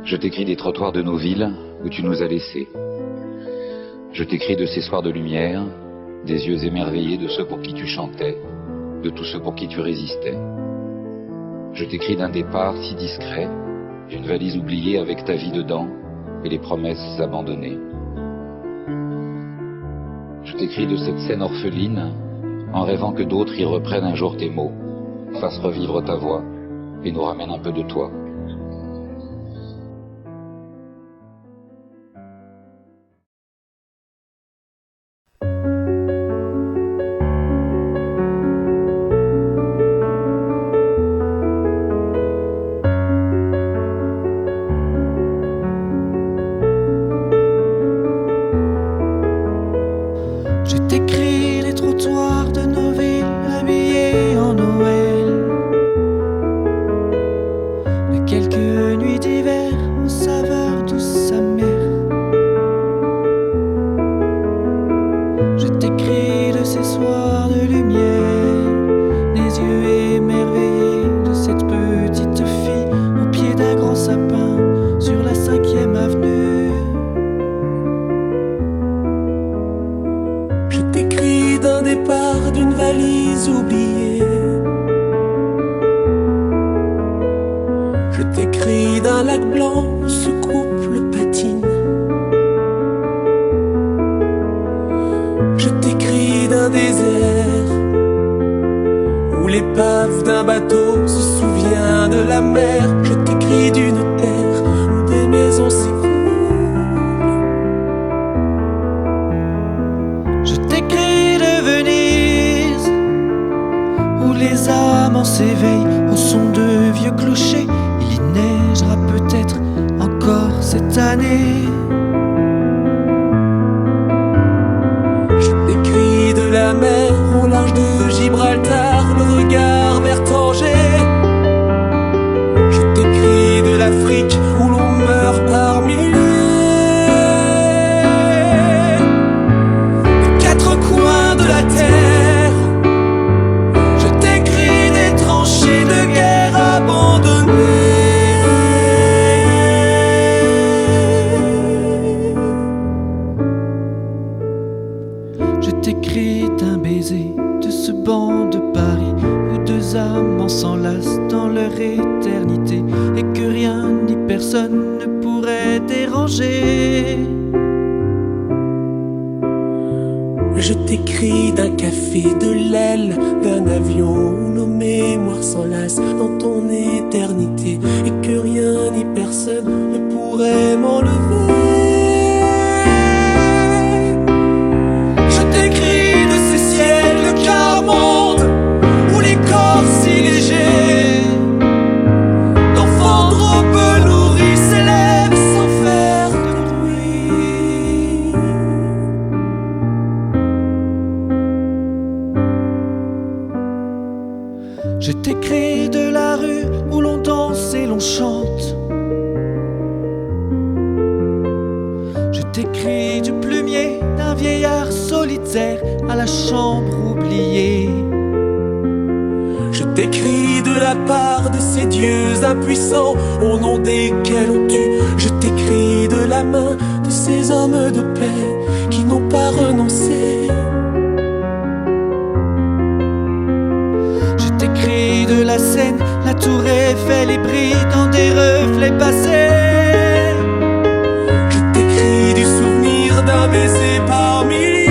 Je t'écris des trottoirs de nos villes où tu nous as laissés. Je t'écris de ces soirs de lumière, des yeux émerveillés de ceux pour qui tu chantais, de tous ceux pour qui tu résistais. Je t'écris d'un départ si discret, d'une valise oubliée avec ta vie dedans et les promesses abandonnées. Je t'écris de cette scène orpheline, en rêvant que d'autres y reprennent un jour tes mots, fassent revivre ta voix et nous ramènent un peu de toi. Je t'écris les trottoirs de nos villes habillés en Noël, de quelques nuits d'hiver aux saveurs douces amères. Je t'écris de ces soirs de lumière, les yeux émerveillés de cette petite fille au pied d'un grand sapin sur la 5e avenue. Je t'écris d'un départ, d'une valise oubliée. Je t'écris d'un lac blanc où ce couple patine. Je t'écris d'un désert où l'épave d'un bateau se souvient de la mer. Je t'écris d'une terre où des maisons s'écroulent. Je t'écris de Venise, où les amants s'éveillent au son de vieux clochers. Il y neigera peut-être encore cette année. Je t'écris de la mer au large de Gibraltar, le regard vers Tanger. Je t'écris de l'Afrique où l'on meurt par milliers. De la terre, je t'écris des tranchées de guerre abandonnées. Je t'écris d'un baiser de ce banc de Paris où deux amants s'enlacent dans leur éternité et que rien ni personne ne pourrait déranger. Je t'écris d'un café, de l'aile, d'un avion où nos mémoires s'enlacent dans ton éternité et que rien ni personne ne pourrait m'enlever. Je t'écris de ces ciels, le quart-monde, où les corps si légers d'enfants trop peu nourris s'élèvent sans faire de bruit. Je t'écris de la rue où l'on danse et l'on chante. Je t'écris du plumier d'un vieillard solitaire à la chambre oubliée. Je t'écris de la part de ces dieux impuissants au nom desquels on tue. Je t'écris de la main de ces hommes de paix qui n'ont pas renoncé. Je t'écris de la Seine, la tour Eiffel et brille dans des reflets passés. Je t'écris du souvenir d'un baiser par milliers.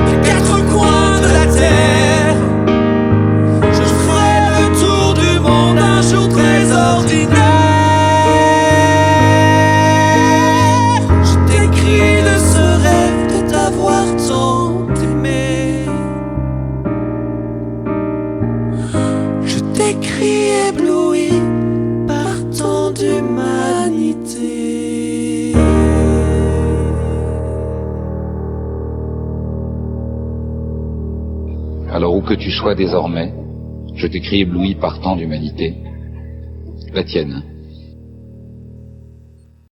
Des quatre coins de la terre, je ferai le tour du monde un jour très ordinaire. Je t'écris de ce rêve de t'avoir tant aimé. Je t'écris ébloui par tant d'humanité. Alors où que tu sois désormais, je t'écris ébloui par tant d'humanité. La tienne.